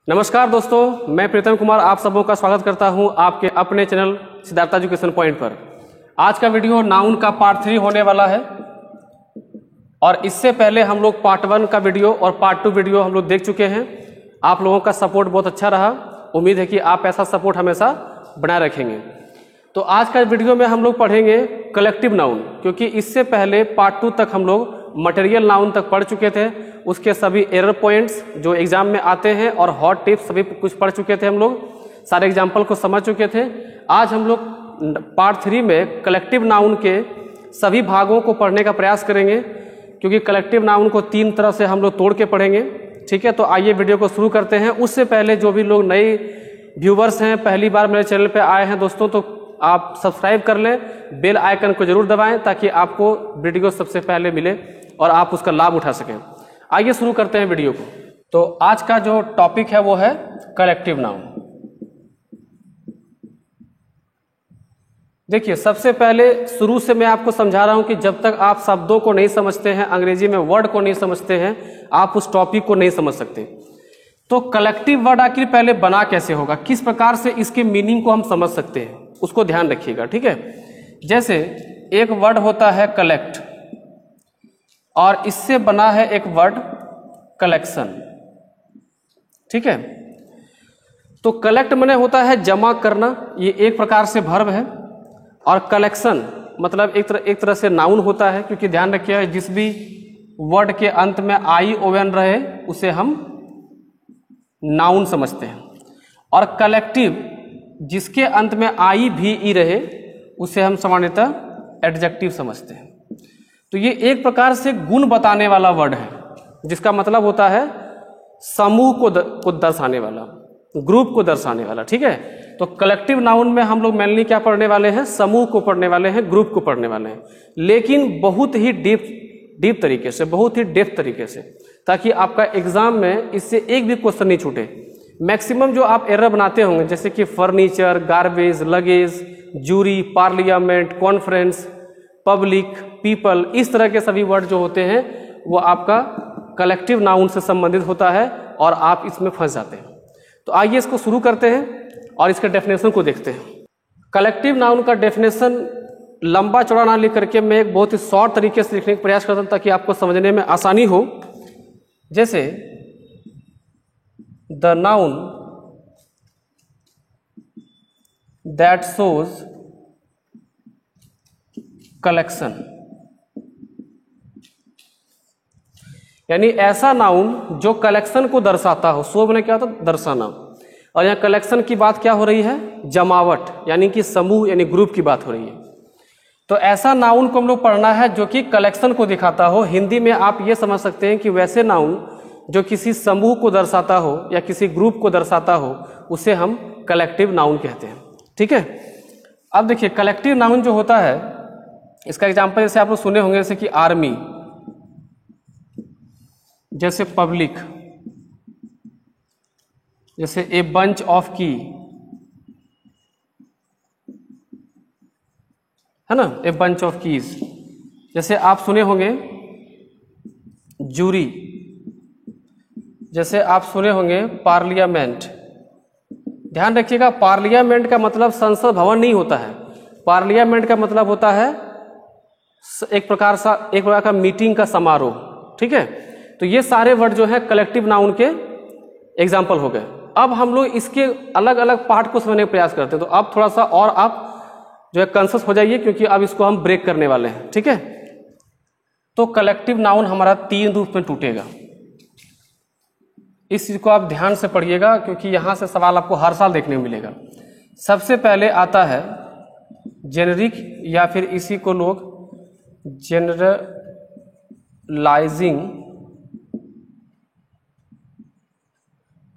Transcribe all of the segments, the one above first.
नमस्कार दोस्तों, मैं प्रीतम कुमार आप सबों का स्वागत करता हूं आपके अपने चैनल सिद्धार्थ एजुकेशन पॉइंट पर। आज का वीडियो नाउन का पार्ट 3 होने वाला है और इससे पहले हम लोग पार्ट 1 का वीडियो और पार्ट 2 वीडियो हम लोग देख चुके हैं। आप लोगों का सपोर्ट बहुत अच्छा रहा, उम्मीद है कि आप ऐसा सपोर्ट हमेशा बनाए रखेंगे। तो आज का वीडियो में हम लोग पढ़ेंगे कलेक्टिव नाउन, क्योंकि इससे पहले पार्ट 2 तक हम लोग मटेरियल नाउन तक पढ़ चुके थे। उसके सभी एरर पॉइंट्स जो एग्जाम में आते हैं और हॉट टिप्स सभी कुछ पढ़ चुके थे, हम लोग सारे एग्जाम्पल को समझ चुके थे। आज हम लोग पार्ट 3 में कलेक्टिव नाउन के सभी भागों को पढ़ने का प्रयास करेंगे, क्योंकि कलेक्टिव नाउन को 3 तरह से हम लोग तोड़ के पढ़ेंगे। ठीक है, तो आइए वीडियो को शुरू करते हैं। उससे पहले जो भी लोग नए व्यूवर्स हैं, पहली बार मेरे चैनल पर आए हैं दोस्तों, तो आप सब्सक्राइब कर लें, बेल आइकन को जरूर दबाएं ताकि आपको वीडियो सबसे पहले मिले और आप उसका लाभ उठा सकें। आइए शुरू करते हैं वीडियो को। तो आज का जो टॉपिक है वो है कलेक्टिव नाउन। देखिए, सबसे पहले शुरू से मैं आपको समझा रहा हूं कि जब तक आप शब्दों को नहीं समझते हैं, अंग्रेजी में वर्ड को नहीं समझते हैं, आप उस टॉपिक को नहीं समझ सकते। तो कलेक्टिव वर्ड आखिर पहले बना कैसे होगा, किस प्रकार से इसके मीनिंग को हम समझ सकते हैं, उसको ध्यान रखिएगा। ठीक है, जैसे एक वर्ड होता है कलेक्ट और इससे बना है एक वर्ड कलेक्शन। ठीक है, तो कलेक्ट माने होता है जमा करना, ये एक प्रकार से वर्ब है, और कलेक्शन मतलब एक तरह से नाउन होता है, क्योंकि ध्यान रखिए जिस भी वर्ड के अंत में आई ओ एन रहे उसे हम नाउन समझते हैं, और कलेक्टिव जिसके अंत में आई भी ई रहे उसे हम सामान्यतः एडजेक्टिव समझते हैं। तो ये एक प्रकार से गुण बताने वाला वर्ड है, जिसका मतलब होता है समूह को दर्शाने वाला, ग्रुप को दर्शाने वाला। ठीक है, तो कलेक्टिव नाउन में हम लोग मेनली क्या पढ़ने वाले हैं, समूह को पढ़ने वाले हैं, ग्रुप को पढ़ने वाले हैं, लेकिन बहुत ही डीप तरीके से, बहुत ही डेप्थ तरीके से, ताकि आपका एग्जाम में इससे एक भी क्वेश्चन नहीं छूटे। मैक्सिमम जो आप एरर बनाते होंगे, जैसे कि furniture, garbage, luggage, jury, parliament, conference, public, people, इस तरह के सभी वर्ड जो होते हैं वो आपका कलेक्टिव नाउन से संबंधित होता है और आप इसमें फंस जाते हैं। तो आइए इसको शुरू करते हैं और इसके डेफिनेशन को देखते हैं। कलेक्टिव नाउन का डेफिनेशन लंबा चौड़ा ना लिख करके मैं एक बहुत ही शॉर्ट तरीके से लिखने का प्रयास करता हूं ताकि आपको समझने में आसानी हो। जैसे the noun that shows collection, यानी ऐसा नाउन जो कलेक्शन को दर्शाता हो। शो मैंने क्या होता, दर्शाना, और यहाँ कलेक्शन की बात क्या हो रही है, जमावट, यानी कि समूह यानी ग्रुप की बात हो रही है। तो ऐसा नाउन को हम लोग पढ़ना है जो कि कलेक्शन को दिखाता हो। हिंदी में आप ये समझ सकते हैं कि वैसे नाउन जो किसी समूह को दर्शाता हो या किसी ग्रुप को दर्शाता हो उसे हम कलेक्टिव नाउन कहते हैं। ठीक है, अब देखिए कलेक्टिव नाउन जो होता है, इसका एग्जाम्पल जैसे आप लोग सुने होंगे, जैसे कि आर्मी, जैसे पब्लिक, जैसे ए बंच ऑफ की, है ना, ए बंच ऑफ कीज। जैसे आप सुने होंगे जूरी, जैसे आप सुने होंगे पार्लियामेंट। ध्यान रखिएगा, पार्लियामेंट का मतलब संसद भवन नहीं होता है। पार्लियामेंट का मतलब होता है एक प्रकार का मीटिंग का समारोह। ठीक है, तो ये सारे वर्ड जो है कलेक्टिव नाउन के एग्जाम्पल हो गए। अब हम लोग इसके अलग अलग पार्ट को समझने का प्रयास करते हैं। तो अब थोड़ा सा और आप जो है कॉन्शियस हो जाइए, क्योंकि अब इसको हम ब्रेक करने वाले हैं। ठीक है, तो कलेक्टिव नाउन हमारा 3 रूप में टूटेगा। इस चीज को आप ध्यान से पढ़िएगा, क्योंकि यहां से सवाल आपको हर साल देखने को मिलेगा। सबसे पहले आता है जेनेरिक, या फिर इसी को लोग जनरलाइजिंग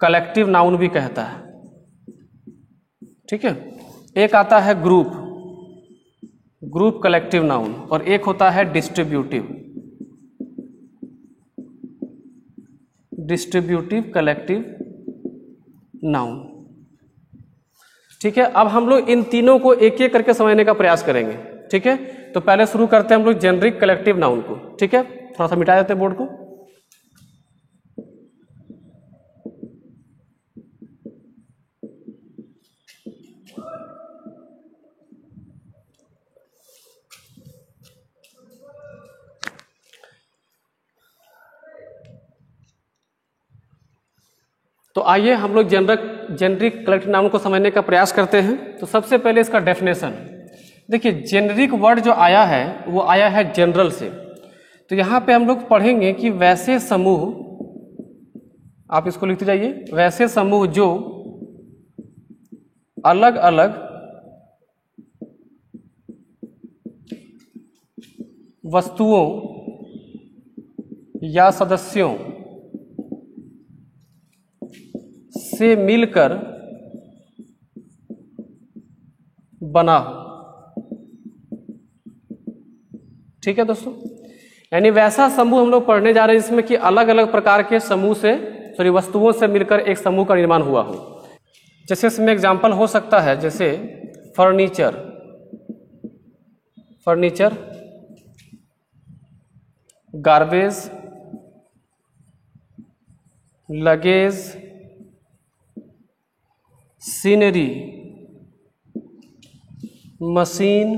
कलेक्टिव नाउन भी कहता है। ठीक है, एक आता है ग्रुप कलेक्टिव नाउन, और एक होता है डिस्ट्रीब्यूटिव कलेक्टिव नाउन। ठीक है, अब हम लोग इन तीनों को एक एक करके समझने का प्रयास करेंगे। ठीक है, तो पहले शुरू करते हैं हम लोग जेनरिक कलेक्टिव नाउन को। ठीक है, थोड़ा सा मिटा देते हैं बोर्ड को। तो आइए हम लोग जेनरिक कलेक्टिव नाउन को समझने का प्रयास करते हैं। तो सबसे पहले इसका डेफिनेशन देखिए, जेनरिक वर्ड जो आया है वो आया है जनरल से। तो यहाँ पे हम लोग पढ़ेंगे कि वैसे समूह, आप इसको लिखते जाइए, वैसे समूह जो अलग अलग वस्तुओं या सदस्यों से मिलकर बना हो। ठीक है दोस्तों, यानी वैसा समूह हम लोग पढ़ने जा रहे हैं जिसमें कि अलग अलग प्रकार के समूह से वस्तुओं से मिलकर एक समूह का निर्माण हुआ हो। जैसे इसमें एग्जाम्पल हो सकता है, जैसे furniture, garbage, luggage, scenery, machine,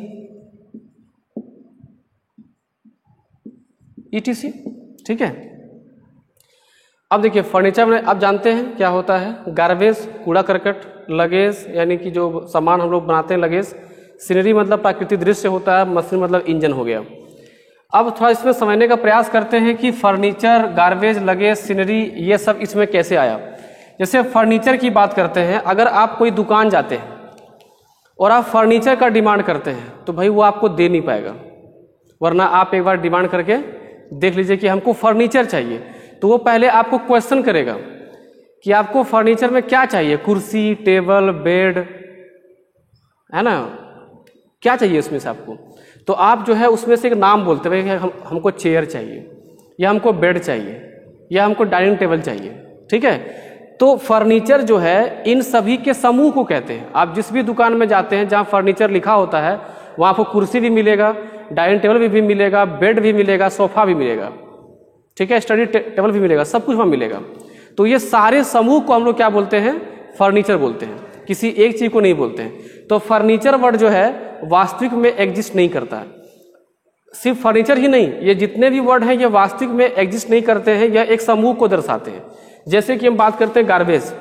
ETC। ठीक है। अब देखिए फर्नीचर में आप जानते हैं क्या होता है, गार्बेज कूड़ा करकट, लगेज यानी कि जो सामान हम लोग बनाते हैं लगेज, सीनरी मतलब प्राकृतिक दृश्य होता है, मशीन मतलब इंजन हो गया। अब थोड़ा इसमें समझने का प्रयास करते हैं कि फर्नीचर, गार्बेज, लगेज, सीनरी ये सब इसमें कैसे आया। जैसे फर्नीचर की बात करते हैं, अगर आप कोई दुकान जाते हैं और आप फर्नीचर का डिमांड करते हैं तो भाई वो आपको दे नहीं पाएगा, वरना आप एक बार डिमांड करके देख लीजिए कि हमको फर्नीचर चाहिए, तो वो पहले आपको क्वेश्चन करेगा कि आपको फर्नीचर में क्या चाहिए, कुर्सी, टेबल, बेड, है ना, क्या चाहिए उसमें से आपको। तो आप जो है उसमें से एक नाम बोलते हैं, हमको चेयर चाहिए, या हमको बेड चाहिए, या हमको डाइनिंग टेबल चाहिए। ठीक है। तो फर्नीचर जो है इन सभी के समूह को कहते हैं। आप जिस भी दुकान में जाते हैं जहाँ फर्नीचर लिखा होता है वहाँ आपको कुर्सी भी मिलेगा, डाइनिंग टेबल भी मिलेगा, बेड भी मिलेगा, सोफा भी मिलेगा। ठीक है, स्टडी टेबल भी मिलेगा, सब कुछ वहाँ मिलेगा। तो ये सारे समूह को हम लोग क्या बोलते हैं, फर्नीचर बोलते हैं, किसी एक चीज को नहीं बोलते हैं। तो फर्नीचर वर्ड जो है वास्तविक में एग्जिस्ट नहीं करता है। सिर्फ फर्नीचर ही नहीं, ये जितने भी वर्ड हैं ये वास्तविक में एग्जिस्ट नहीं करते हैं, यह एक समूह को दर्शाते हैं। जैसे कि हम बात करते हैं गार्बेज,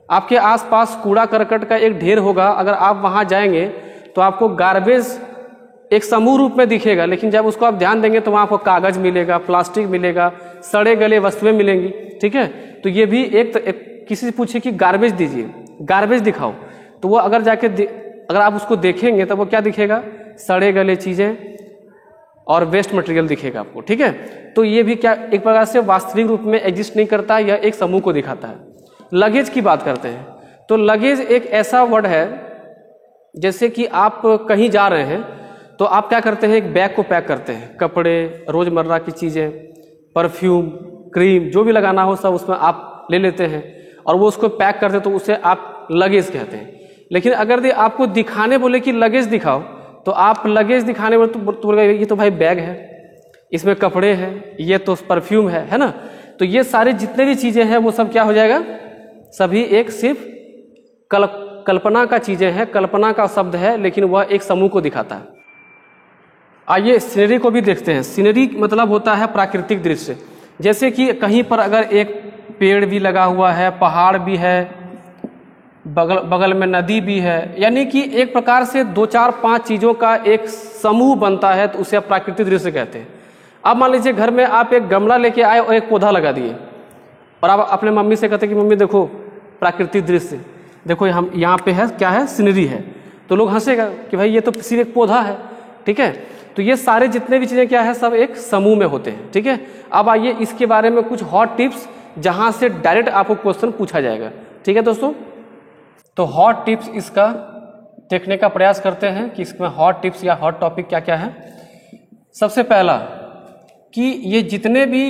आपके आसपास कूड़ा करकट का एक ढेर होगा, अगर आप वहां जाएंगे तो आपको गार्बेज एक समूह रूप में दिखेगा, लेकिन जब उसको आप ध्यान देंगे तो वहां आपको कागज मिलेगा, प्लास्टिक मिलेगा, सड़े गले वस्तुएं मिलेंगी। ठीक है। तो ये भी एक किसी से पूछे कि गार्बेज दीजिए, गार्बेज दिखाओ, तो वो अगर जाके अगर आप उसको देखेंगे तो वो क्या दिखेगा, सड़े गले चीजें और वेस्ट मटेरियल दिखेगा आपको। ठीक है। तो ये भी क्या एक प्रकार से वास्तविक रूप में एग्जिस्ट नहीं करता, यह एक समूह को दिखाता है। लगेज की बात करते हैं, तो लगेज एक ऐसा वर्ड है, जैसे कि आप कहीं जा रहे हैं तो आप क्या करते हैं, एक बैग को पैक करते हैं, कपड़े, रोजमर्रा की चीजें, परफ्यूम, क्रीम, जो भी लगाना हो सब उसमें आप ले लेते हैं और वो उसको पैक करते हैं, तो उसे आप लगेज कहते हैं। लेकिन अगर आपको दिखाने बोले कि लगेज दिखाओ, तो आप लगेज दिखाने बोले तो बोलेगा ये तो भाई बैग है, इसमें कपड़े हैं, ये तो परफ्यूम है ना। तो ये सारे जितने भी चीजें हैं वो सब क्या हो जाएगा, सभी एक सिर्फ कल्पना का चीजें हैं, कल्पना का शब्द है, लेकिन वह एक समूह को दिखाता है। आइए सीनरी को भी देखते हैं। सीनरी मतलब होता है प्राकृतिक दृश्य। जैसे कि कहीं पर अगर एक पेड़ भी लगा हुआ है, पहाड़ भी है, बगल में नदी भी है, यानी कि एक प्रकार से 2, 4, 5 चीजों का एक समूह बनता है, तो उसे आप प्राकृतिक दृश्य कहते हैं। अब मान लीजिए घर में आप एक गमला लेके आए और एक पौधा लगा दिए, और आप अपने मम्मी से कहते कि मम्मी देखो प्राकृतिक दृश्य, देखो हम यहाँ पे है, क्या है, सीनरी है, तो लोग हंसेगा कि भाई ये तो सिर्फ एक पौधा है। ठीक है। तो ये सारे जितने भी चीजें क्या है, सब एक समूह में होते हैं। ठीक है। अब आइए इसके बारे में कुछ हॉट टिप्स, जहां से डायरेक्ट आपको क्वेश्चन पूछा जाएगा। ठीक है दोस्तों, तो हॉट टिप्स इसका देखने का प्रयास करते हैं कि इसमें हॉट टिप्स या हॉट टॉपिक क्या क्या है। सबसे पहला कि ये जितने भी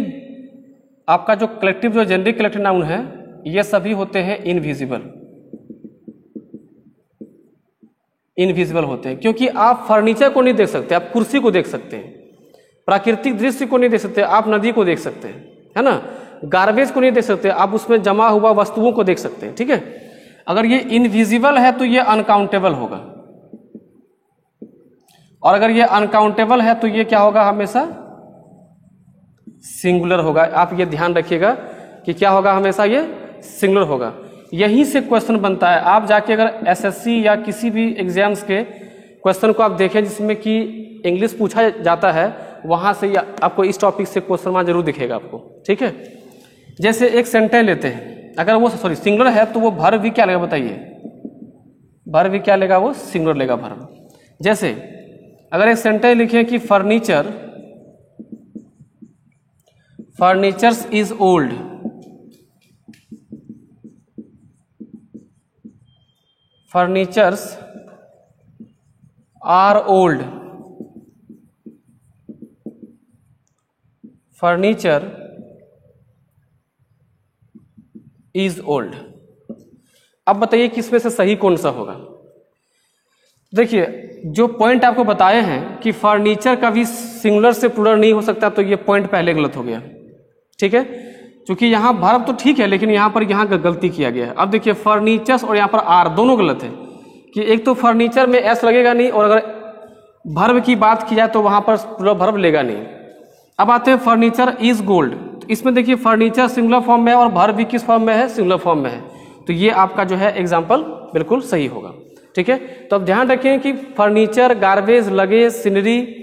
आपका जो कलेक्टिव, जो जेनरिक कलेक्टिव नाउन है, ये सभी होते हैं इनविजिबल होते हैं, क्योंकि आप फर्नीचर को नहीं देख सकते, आप कुर्सी को देख सकते हैं, प्राकृतिक दृश्य को नहीं देख सकते, आप नदी को देख सकते हैं, है ना, गार्बेज को नहीं देख सकते, आप उसमें जमा हुआ वस्तुओं को देख सकते हैं। ठीक है। अगर ये इनविजिबल है तो ये अनकाउंटेबल होगा, और अगर ये अनकाउंटेबल है तो ये क्या होगा, हमेशा सिंगुलर होगा। आप ये ध्यान रखिएगा कि क्या होगा, हमेशा ये सिंगुलर होगा। यहीं से क्वेश्चन बनता है। आप जाके अगर एसएससी या किसी भी एग्जाम्स के क्वेश्चन को आप देखें जिसमें कि इंग्लिश पूछा जाता है, वहाँ से आपको इस टॉपिक से क्वेश्चन वहाँ जरूर दिखेगा आपको, ठीक है। जैसे एक सेंटेंस लेते हैं, अगर वो सिंगुलर है तो वो वर्ब भी क्या लेगा बताइए, वर्ब भी क्या लेगा, वो सिंगुलर लेगा वर्ब। जैसे अगर एक सेंटेंस लिखें कि furnitures is old, furnitures are old, furniture is old. अब बताइए किसमें से सही कौन सा होगा। देखिए जो पॉइंट आपको बताए हैं कि फर्नीचर का भी सिंगुलर से प्लूरल नहीं हो सकता, तो ये पॉइंट पहले गलत हो गया, ठीक है। क्योंकि यहाँ वर्ब तो ठीक है लेकिन यहाँ पर गलती किया गया है। अब देखिए फर्नीचर्स और यहाँ पर आर दोनों गलत है कि एक तो फर्नीचर में एस लगेगा नहीं, और अगर वर्ब की बात की जाए तो वहाँ पर प्लूरल वर्ब लेगा नहीं। अब आते हैं फर्नीचर इज गोल्ड, तो इसमें देखिए फर्नीचर सिंगुलर फॉर्म में है और वर्ब भी किस फॉर्म में है, सिंगुलर फॉर्म में है, तो ये आपका जो है एग्जाम्पल बिल्कुल सही होगा, ठीक है। तो अब ध्यान रखें कि furniture, garbage, luggage, scenery,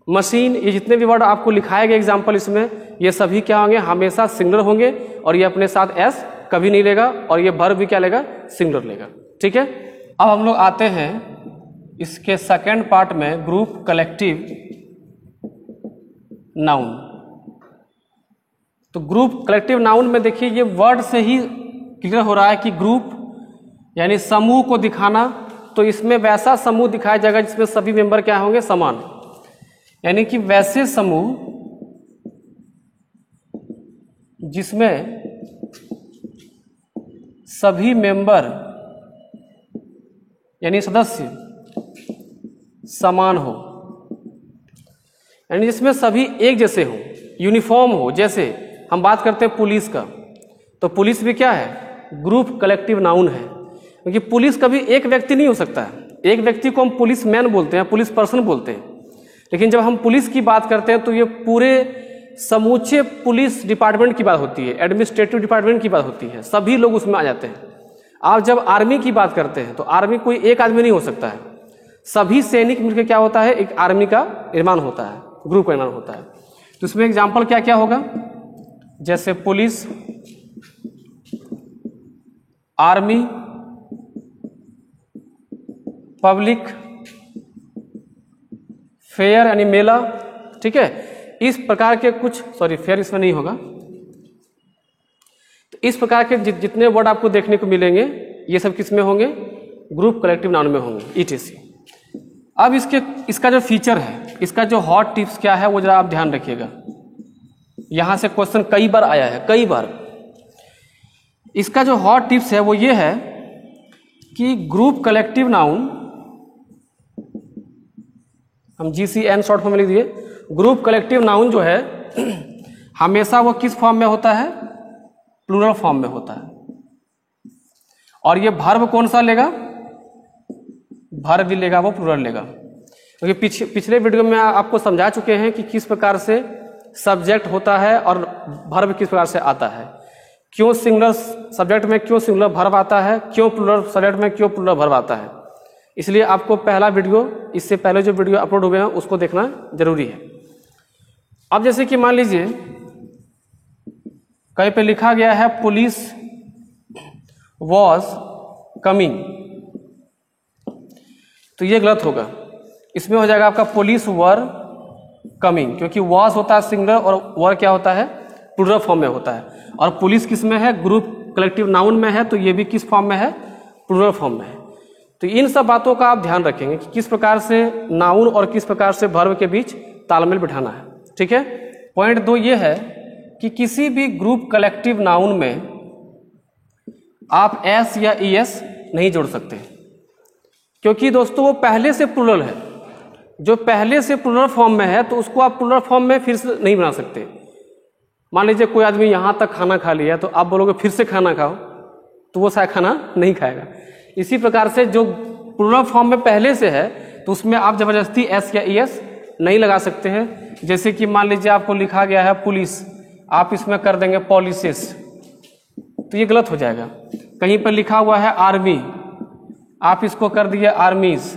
machine, ये जितने भी वर्ड आपको लिखाए गए एग्जाम्पल इसमें, ये सभी क्या होंगे, हमेशा सिंगुलर होंगे और ये अपने साथ एस कभी नहीं लेगा, और ये वर्ब भी क्या लेगा, सिंगुलर लेगा, ठीक है। अब हम लोग आते हैं इसके सेकेंड पार्ट में, ग्रुप कलेक्टिव नाउन। तो ग्रुप कलेक्टिव नाउन में देखिए ये वर्ड से ही क्लियर हो रहा है कि ग्रुप यानी समूह को दिखाना, तो इसमें वैसा समूह दिखाया जाएगा जिसमें सभी मेंबर क्या होंगे, समान, यानी कि वैसे समूह जिसमें सभी मेंबर यानी सदस्य समान हो, यानी जिसमें सभी एक जैसे हो, यूनिफॉर्म हो। जैसे हम बात करते हैं पुलिस का, तो पुलिस भी क्या है, ग्रुप कलेक्टिव नाउन है, क्योंकि पुलिस कभी एक व्यक्ति नहीं हो सकता है। एक व्यक्ति को हम पुलिस मैन बोलते हैं, पुलिस पर्सन बोलते हैं, लेकिन जब हम पुलिस की बात करते हैं तो ये पूरे समूचे पुलिस डिपार्टमेंट की बात होती है, एडमिनिस्ट्रेटिव डिपार्टमेंट की बात होती है, सभी लोग उसमें आ जाते हैं। आप जब आर्मी की बात करते हैं तो आर्मी कोई एक आदमी नहीं हो सकता है, सभी सैनिक मिलकर क्या होता है, एक आर्मी का निर्माण होता है, ग्रुप का निर्माण होता है। तो इसमें एग्जाम्पल क्या क्या होगा, जैसे पुलिस, आर्मी, पब्लिक, फेयर यानी मेला, ठीक है। इस प्रकार के कुछ, फेयर इसमें नहीं होगा। तो इस प्रकार के जितने वर्ड आपको देखने को मिलेंगे ये सब किस में होंगे, ग्रुप कलेक्टिव नाउन में होंगे, ईटीसी। अब इसका जो फीचर है, इसका जो हॉट टिप्स क्या है वो जरा आप ध्यान रखिएगा। यहां से क्वेश्चन कई बार आया है, कई बार। इसका जो हॉट टिप्स है वो ये है कि ग्रुप कलेक्टिव नाउन, हम GCN शॉर्ट फॉर्म में लिख दिए, ग्रुप कलेक्टिव नाउन जो है हमेशा वो किस फॉर्म में होता है, प्लूरल फॉर्म में होता है। और ये वर्ब कौन सा लेगा, वर्ब भी लेगा, वो प्लूरल लेगा। क्योंकि पिछले वीडियो में आपको समझा चुके हैं कि किस प्रकार से सब्जेक्ट होता है और वर्ब किस प्रकार से आता है, क्यों सिंगुलर सब्जेक्ट में क्यों सिंगुलर वर्ब आता है, क्यों प्लूरल सब्जेक्ट में क्यों प्लूरल वर्ब आता है। इसलिए आपको पहला वीडियो, इससे पहले जो वीडियो अपलोड हुए हैं उसको देखना जरूरी है। अब जैसे कि मान लीजिए कहीं पे लिखा गया है पुलिस वॉज कमिंग, तो ये गलत होगा। इसमें हो जाएगा आपका पुलिस वर कमिंग, क्योंकि वॉज होता है सिंगुलर और वर क्या होता है, प्लूरल फॉर्म में होता है। और पुलिस किस में है, ग्रुप कलेक्टिव नाउन में है, तो ये भी किस फॉर्म में है, प्लूरल फॉर्म में है। तो इन सब बातों का आप ध्यान रखेंगे कि किस प्रकार से नाउन और किस प्रकार से वर्ब के बीच तालमेल बिठाना है, ठीक है। पॉइंट 2 ये है कि किसी भी ग्रुप कलेक्टिव नाउन में आप एस या ईएस नहीं जोड़ सकते, क्योंकि दोस्तों वो पहले से प्लूरल है। जो पहले से प्लूरल फॉर्म में है तो उसको आप प्लूरल फॉर्म में फिर से नहीं बना सकते। मान लीजिए कोई आदमी यहाँ तक खाना खा लिया, तो आप बोलोगे फिर से खाना खाओ, तो वो शायद खाना नहीं खाएगा। इसी प्रकार से जो प्लूरल फॉर्म में पहले से है तो उसमें आप जबरदस्ती एस या ईएस नहीं लगा सकते हैं। जैसे कि मान लीजिए आपको लिखा गया है पुलिस, आप इसमें कर देंगे पॉलिसेस, तो ये गलत हो जाएगा। कहीं पर लिखा हुआ है आर्मी, आप इसको कर दिए आर्मीज,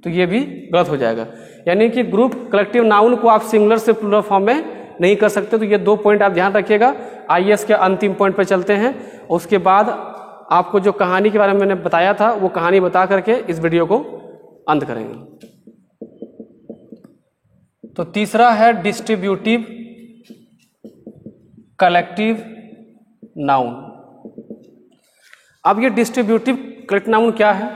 तो ये भी गलत हो जाएगा। यानी कि ग्रुप कलेक्टिव नाउन को आप सिंगुलर से प्लूरल फॉर्म में नहीं कर सकते। तो ये 2 पॉइंट आप ध्यान रखिएगा। आइए इसके अंतिम पॉइंट पे चलते हैं। उसके बाद आपको जो कहानी के बारे में मैंने बताया था वो कहानी बता करके इस वीडियो को अंत करेंगे। तो तीसरा है डिस्ट्रीब्यूटिव कलेक्टिव नाउन। अब ये डिस्ट्रीब्यूटिव कलेक्टिव नाउन क्या है?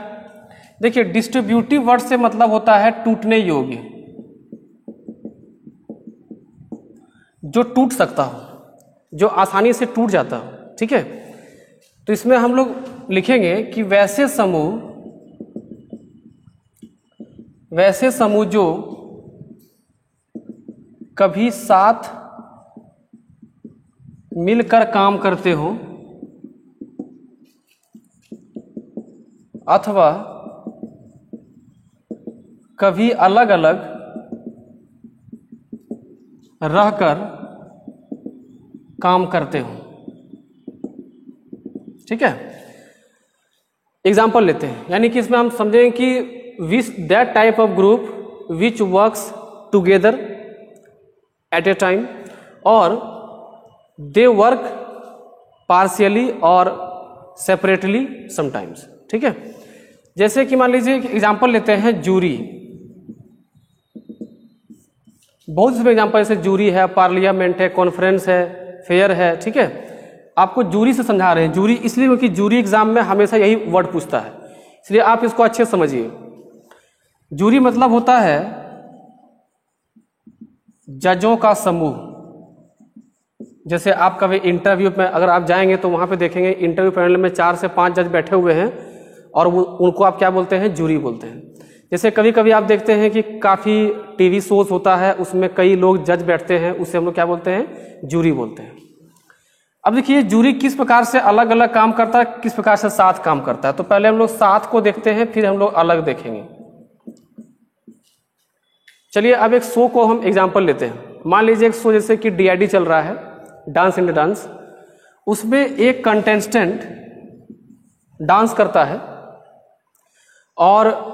देखिए, डिस्ट्रीब्यूटिव वर्ड से मतलब होता है टूटने योग्य, जो टूट सकता हो, जो आसानी से टूट जाता हो। ठीक है, तो इसमें हम लोग लिखेंगे कि वैसे समूह जो कभी साथ मिलकर काम करते हो अथवा कभी अलग अलग रहकर काम करते हो। ठीक है, एग्जाम्पल लेते हैं। यानी कि इसमें हम समझेंगे कि which that type of group which works together at A time और दे वर्क पार्शियली और सेपरेटली समटाइम्स। ठीक है, जैसे कि मान लीजिए एग्जाम्पल लेते हैं जूरी। बहुत से एग्जाम्पल जैसे जूरी है, पार्लियामेंट है, कॉन्फ्रेंस है, फेयर है। ठीक है, आपको जूरी से समझा रहे हैं। जूरी इसलिए क्योंकि जूरी एग्जाम में हमेशा यही वर्ड पूछता है, इसलिए आप इसको अच्छे से समझिए। जूरी मतलब होता है जजों का समूह। जैसे आप कभी इंटरव्यू में अगर आप जाएंगे तो वहां पे देखेंगे इंटरव्यू पैनल में 4 से 5 जज बैठे हुए हैं और उनको आप क्या बोलते हैं? जूरी बोलते हैं। जैसे कभी कभी आप देखते हैं कि काफ़ी टीवी शोज होता है, उसमें कई लोग जज बैठते हैं, उसे हम लोग क्या बोलते हैं? जूरी बोलते हैं। अब देखिए जूरी किस प्रकार से अलग अलग काम करता है, किस प्रकार से साथ काम करता है। तो पहले हम लोग साथ को देखते हैं, फिर हम लोग अलग देखेंगे। चलिए अब एक शो को हम एग्जाम्पल लेते हैं। मान लीजिए एक शो जैसे कि DID चल रहा है, डांस इंडिया डांस। उसमें एक कंटेस्टेंट डांस करता है और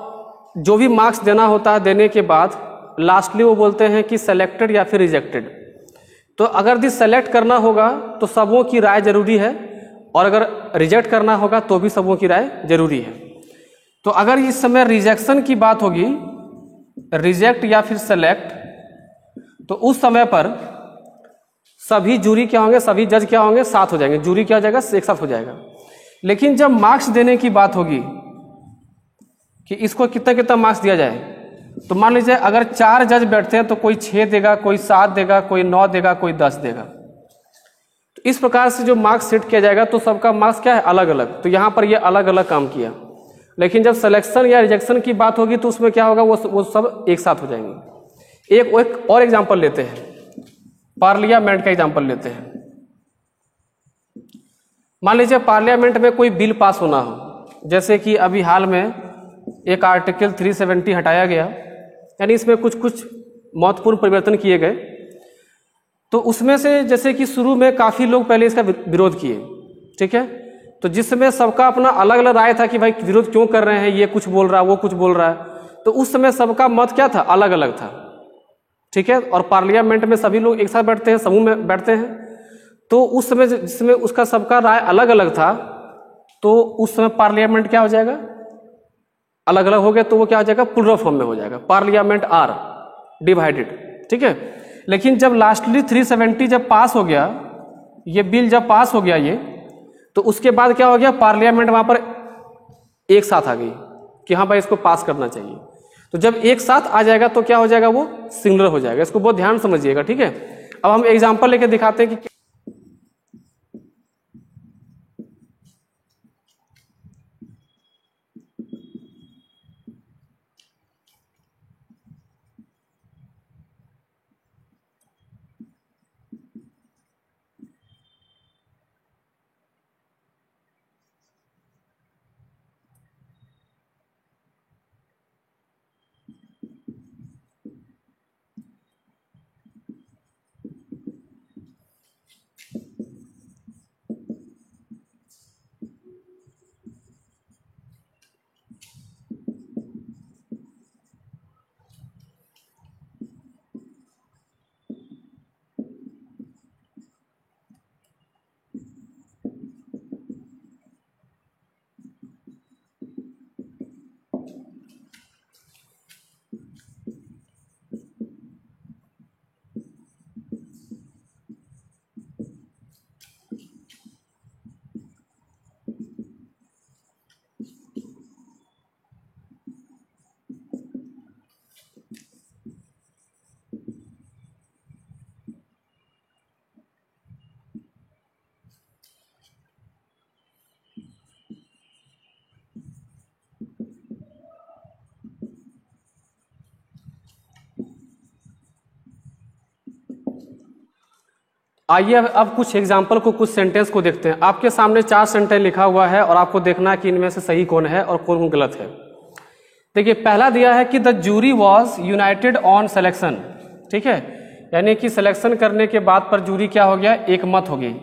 जो भी मार्क्स देना होता है देने के बाद लास्टली वो बोलते हैं कि सेलेक्टेड या फिर रिजेक्टेड। तो अगर दिस सेलेक्ट करना होगा तो सबों की राय जरूरी है, और अगर रिजेक्ट करना होगा तो भी सबों की राय जरूरी है। तो अगर इस समय रिजेक्शन की बात होगी, रिजेक्ट या फिर सेलेक्ट, तो उस समय पर सभी जूरी क्या होंगे, सभी जज क्या होंगे? साथ हो जाएंगे। जूरी क्या हो जाएगा? एक साथ हो जाएगा। लेकिन जब मार्क्स देने की बात होगी कि इसको कितना कितना मार्क्स दिया जाए, तो मान लीजिए अगर 4 जज बैठते हैं तो कोई 6 देगा, कोई 7 देगा, कोई 9 देगा, कोई 10 देगा। तो इस प्रकार से जो मार्क्स सेट किया जाएगा तो सबका मार्क्स क्या है? अलग अलग। तो यहाँ पर ये अलग अलग काम किया। लेकिन जब सिलेक्शन या रिजेक्शन की बात होगी तो उसमें क्या होगा? वो सब एक साथ हो जाएंगे। एक और एग्जाम्पल लेते हैं, पार्लियामेंट का एग्जाम्पल लेते हैं। मान लीजिए पार्लियामेंट में कोई बिल पास होना हो, जैसे कि अभी हाल में एक आर्टिकल 370 हटाया गया, यानी इसमें कुछ कुछ महत्वपूर्ण परिवर्तन किए गए। तो उसमें से जैसे कि शुरू में काफ़ी लोग पहले इसका विरोध किए। ठीक है, तो जिसमें सबका अपना अलग अलग राय था कि भाई विरोध क्यों कर रहे हैं, ये कुछ बोल रहा है, वो कुछ बोल रहा है। तो उस समय सबका मत क्या था? अलग अलग था। ठीक है, और पार्लियामेंट में सभी लोग एक साथ बैठते हैं, समूह में बैठते हैं। तो उस समय जिसमें उसका सबका राय अलग अलग था, तो उस समय पार्लियामेंट क्या हो जाएगा? अलग अलग हो गया, तो वो क्या हो जाएगा? प्लूरल फॉर्म में हो जाएगा। Parliament are divided. ठीक है, लेकिन जब लास्टली 370 जब पास हो गया, ये बिल जब पास हो गया ये, तो उसके बाद क्या हो गया? पार्लियामेंट वहां पर एक साथ आ गई कि हाँ भाई इसको पास करना चाहिए। तो जब एक साथ आ जाएगा तो क्या हो जाएगा? वो सिंगुलर हो जाएगा। इसको बहुत ध्यान समझिएगा। ठीक है, अब हम एग्जाम्पल लेके दिखाते हैं कि आइए अब कुछ एग्जाम्पल को, कुछ सेंटेंस को देखते हैं। आपके सामने 4 सेंटेंस लिखा हुआ है और आपको देखना है कि इनमें से सही कौन है और कौन गलत है। देखिए, पहला दिया है कि the jury was united on selection. ठीक है, यानी कि सिलेक्शन करने के बाद पर जूरी क्या हो गया, एक मत हो गई।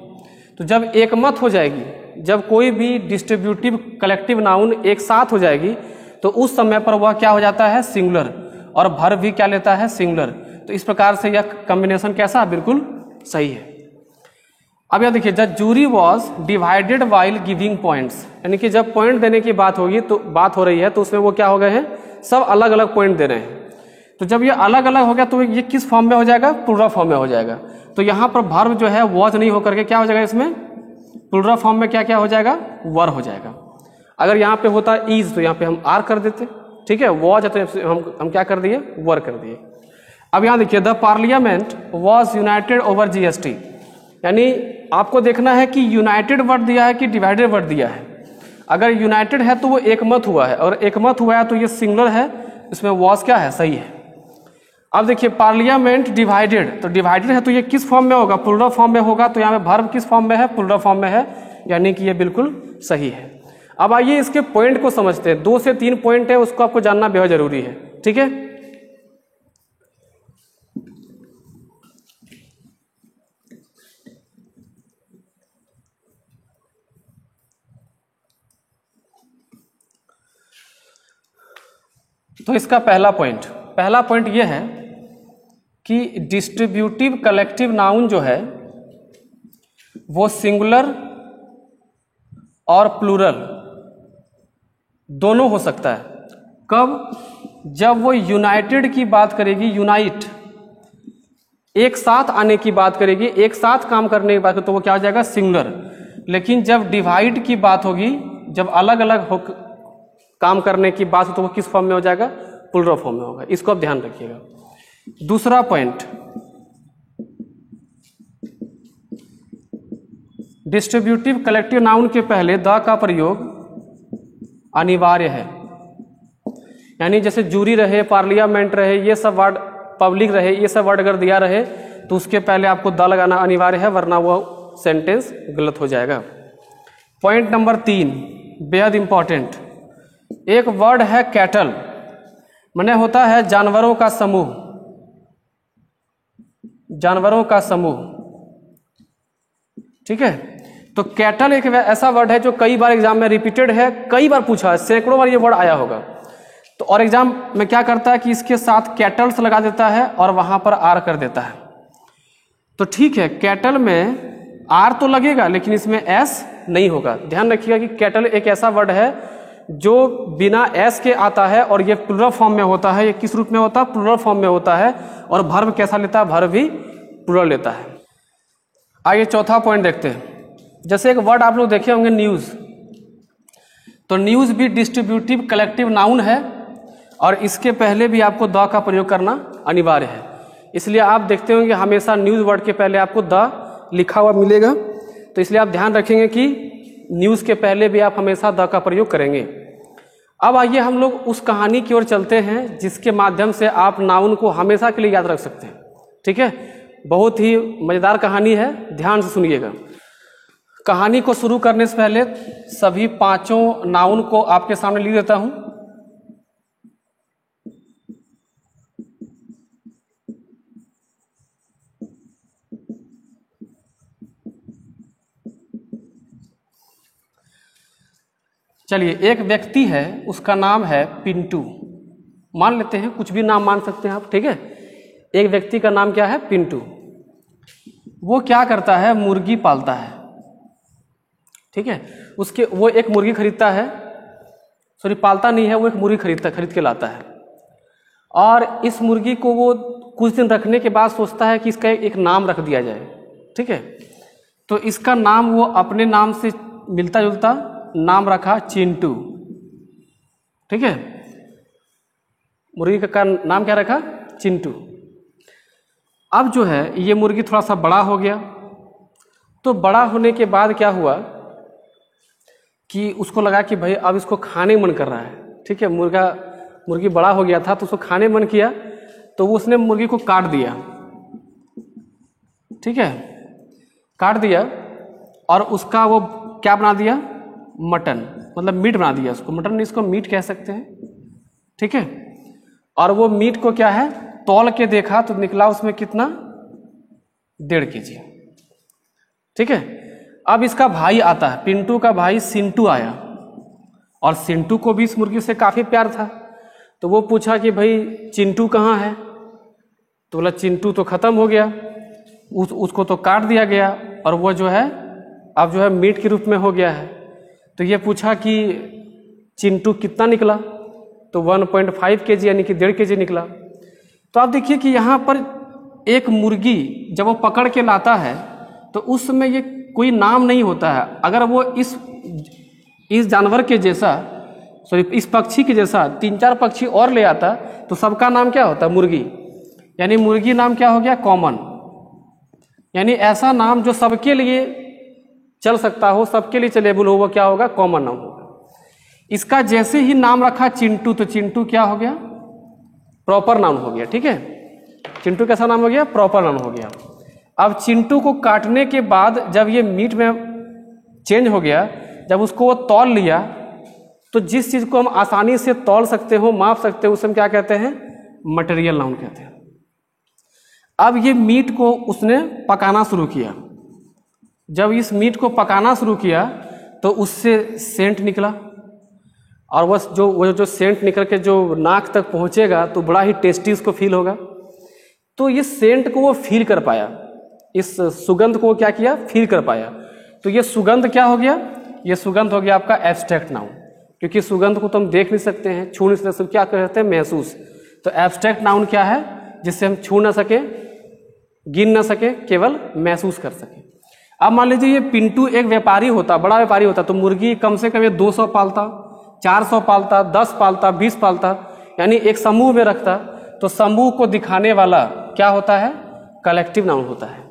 तो जब एक मत हो जाएगी, जब कोई भी डिस्ट्रीब्यूटिव कलेक्टिव नाउन एक साथ हो जाएगी, तो उस समय पर वह क्या हो जाता है, सिंगुलर, और वर्ब भी क्या लेता है, सिंगुलर। तो इस प्रकार से यह कॉम्बिनेशन कैसा, बिल्कुल सही है। अब यह देखिए, the jury was divided while giving points, यानी कि जब पॉइंट देने की बात होगी, तो बात हो रही है, तो उसमें वो क्या हो गए हैं, सब अलग अलग पॉइंट दे रहे हैं। तो जब ये अलग अलग हो गया तो ये किस फॉर्म में हो जाएगा, प्लूरल फॉर्म में हो जाएगा। तो यहाँ पर वर्ब जो है वॉज नहीं होकर के क्या हो जाएगा, इसमें प्लूरल फॉर्म में क्या क्या हो जाएगा, वर हो जाएगा। अगर यहाँ पे होता इज तो यहाँ पे हम आर कर देते। ठीक है, वॉज है तो हम क्या कर दिए, वर कर दिए। अब यहाँ देखिए, the parliament was United over GST, यानी आपको देखना है कि यूनाइटेड वर्ड दिया है कि डिवाइडेड वर्ड दिया है। अगर यूनाइटेड है तो वो एक मत हुआ है, और एक मत हुआ है तो ये सिंगुलर है, इसमें वॉज क्या है, सही है। अब देखिए, पार्लियामेंट डिवाइडेड, तो डिवाइडेड है तो ये किस फॉर्म में होगा, प्लूरल फॉर्म में होगा। तो यहाँ पे वर्ब किस फॉर्म में है, प्लूरल फॉर्म में है, यानी कि ये बिल्कुल सही है। अब आइए इसके पॉइंट को समझते हैं। 2 से 3 पॉइंट है, उसको आपको जानना बेहद जरूरी है। ठीक है, तो इसका पहला पॉइंट यह है कि डिस्ट्रीब्यूटिव कलेक्टिव नाउन जो है वो सिंगुलर और प्लूरल दोनों हो सकता है। कब, जब वो यूनाइटेड की बात करेगी, यूनाइट, एक साथ आने की बात करेगी, एक साथ काम करने की बात करेगी, तो वो क्या हो जाएगा, सिंगुलर। लेकिन जब डिवाइड की बात होगी, जब अलग अलग हो काम करने की बात हो, तो वो किस फॉर्म में हो जाएगा, प्लूरल फॉर्म में होगा। इसको आप ध्यान रखिएगा। दूसरा पॉइंट, डिस्ट्रीब्यूटिव कलेक्टिव नाउन के पहले द का प्रयोग अनिवार्य है। यानी जैसे जूरी रहे, पार्लियामेंट रहे, ये सब वर्ड, पब्लिक रहे, ये सब वर्ड अगर दिया रहे तो उसके पहले आपको द लगाना अनिवार्य है, वरना वो सेंटेंस गलत हो जाएगा। पॉइंट नंबर 3 बेहद इंपॉर्टेंट, एक वर्ड है कैटल, माने होता है जानवरों का समूह, जानवरों का समूह। ठीक है, तो कैटल एक ऐसा वर्ड है जो कई बार एग्जाम में रिपीटेड है, कई बार पूछा है, सैकड़ों बार ये वर्ड आया होगा। तो और एग्जाम में क्या करता है कि इसके साथ कैटल्स लगा देता है और वहां पर आर कर देता है। तो ठीक है, कैटल में आर तो लगेगा लेकिन इसमें एस नहीं होगा। ध्यान रखिएगा कि कैटल एक ऐसा वर्ड है जो बिना एस के आता है और ये प्लूरल फॉर्म में होता है। ये किस रूप में होता है, प्लूरल फॉर्म में होता है। और वर्ब कैसा लेता है, वर्ब भी प्लूरल लेता है। आइए चौथा पॉइंट देखते हैं। जैसे एक वर्ड आप लोग देखे होंगे न्यूज, तो न्यूज भी डिस्ट्रीब्यूटिव कलेक्टिव नाउन है और इसके पहले भी आपको द का प्रयोग करना अनिवार्य है। इसलिए आप देखते होंगे हमेशा न्यूज वर्ड के पहले आपको द लिखा हुआ मिलेगा। तो इसलिए आप ध्यान रखेंगे कि न्यूज के पहले भी आप हमेशा द का प्रयोग करेंगे। अब आइए हम लोग उस कहानी की ओर चलते हैं जिसके माध्यम से आप नाउन को हमेशा के लिए याद रख सकते हैं। ठीक है, बहुत ही मजेदार कहानी है, ध्यान से सुनिएगा। कहानी को शुरू करने से पहले सभी 5 नाउन को आपके सामने लिख देता हूं। चलिए, एक व्यक्ति है, उसका नाम है पिंटू, मान लेते हैं, कुछ भी नाम मान सकते हैं आप। ठीक है, एक व्यक्ति का नाम क्या है, पिंटू। वो क्या करता है, मुर्गी पालता है। ठीक है, वो एक मुर्गी खरीदता है, सॉरी पालता नहीं है, वो एक मुर्गी खरीद के लाता है। और इस मुर्गी को वो कुछ दिन रखने के बाद सोचता है कि इसका एक नाम रख दिया जाए। ठीक है, तो इसका नाम वो अपने नाम से मिलता जुलता नाम रखा, चिंटू। ठीक है, मुर्गी का नाम क्या रखा, चिंटू। अब जो है ये मुर्गी थोड़ा सा बड़ा हो गया, तो बड़ा होने के बाद क्या हुआ कि उसको लगा कि भाई अब इसको खाने मन कर रहा है। ठीक है, मुर्गी बड़ा हो गया था तो उसको खाने मन किया, तो उसने मुर्गी को काट दिया। ठीक है, काट दिया और उसका वो क्या बना दिया, मटन, मतलब मीट बना दिया उसको, मटन नहीं इसको मीट कह सकते हैं, ठीक है। और वो मीट को क्या है, तौल के देखा तो निकला उसमें कितना, 1.5 kg, ठीक है। अब इसका भाई आता है, पिंटू का भाई सिंटू आया, और सिंटू को भी इस मुर्गी से काफी प्यार था, तो वो पूछा कि भाई चिंटू कहाँ है, तो बोला चिंटू तो खत्म हो गया, उसको तो काट दिया गया और वो जो है अब जो है मीट के रूप में हो गया है। तो ये पूछा कि चिंटू कितना निकला, तो 1.5 kg यानी कि 1.5 kg निकला। तो आप देखिए कि यहाँ पर एक मुर्गी जब वो पकड़ के लाता है तो उसमें ये कोई नाम नहीं होता है। अगर वो इस जानवर के जैसा, सॉरी इस पक्षी के जैसा 3-4 पक्षी और ले आता तो सबका नाम क्या होता, मुर्गी, यानी मुर्गी नाम क्या हो गया, कॉमन, यानी ऐसा नाम जो सबके लिए चल सकता हो, सबके लिए चलेबल हो, वो क्या होगा, कॉमन नाम होगा। इसका जैसे ही नाम रखा चिंटू, तो चिंटू क्या हो गया, प्रॉपर नाउन हो गया, ठीक है। चिंटू कैसा नाम हो गया, प्रॉपर नाउन हो गया। अब चिंटू को काटने के बाद जब ये मीट में चेंज हो गया, जब उसको वो तौल लिया, तो जिस चीज को हम आसानी से तौल सकते हो, माप सकते हो, उसे हम क्या कहते हैं, मटेरियल नाउन कहते हैं। अब ये मीट को उसने पकाना शुरू किया, जब इस मीट को पकाना शुरू किया तो उससे सेंट निकला, और वो जो सेंट निकल के जो नाक तक पहुंचेगा तो बड़ा ही टेस्टी उसको फील होगा। तो ये सेंट को वो फील कर पाया, इस सुगंध को क्या किया, फील कर पाया। तो ये सुगंध क्या हो गया, ये सुगंध हो गया आपका एब्स्ट्रैक्ट नाउन, क्योंकि सुगंध को तो हम देख नहीं सकते हैं, छू नहीं सकते, क्या कहते हैं, महसूस। तो एब्स्ट्रैक्ट नाउन क्या है, जिससे हम छू ना सके, गिन ना सके, केवल महसूस कर सके। अब मान लीजिए ये पिंटू एक व्यापारी होता, बड़ा व्यापारी होता, तो मुर्गी कम से कम 200 पालता, 400 पालता, 10 पालता, 20 पालता, यानी एक समूह में रखता। तो समूह को दिखाने वाला क्या होता है, कलेक्टिव नाउन होता है।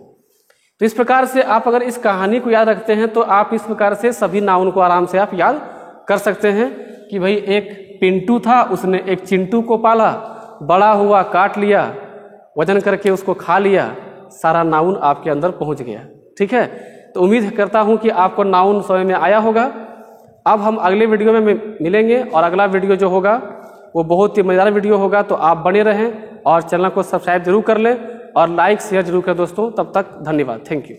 तो इस प्रकार से आप अगर इस कहानी को याद रखते हैं तो आप इस प्रकार से सभी नाउन को आराम से आप याद कर सकते हैं कि भाई एक पिंटू था, उसने एक चिंटू को पाला, बड़ा हुआ, काट लिया, वजन करके उसको खा लिया, सारा नाउन आपके अंदर पहुंच गया, ठीक है। तो उम्मीद करता हूं कि आपको नाउन समझ में आया होगा। अब हम अगले वीडियो में मिलेंगे, और अगला वीडियो जो होगा वो बहुत ही मजेदार वीडियो होगा। तो आप बने रहें और चैनल को सब्सक्राइब जरूर कर लें और लाइक शेयर जरूर करें दोस्तों। तब तक धन्यवाद, थैंक यू।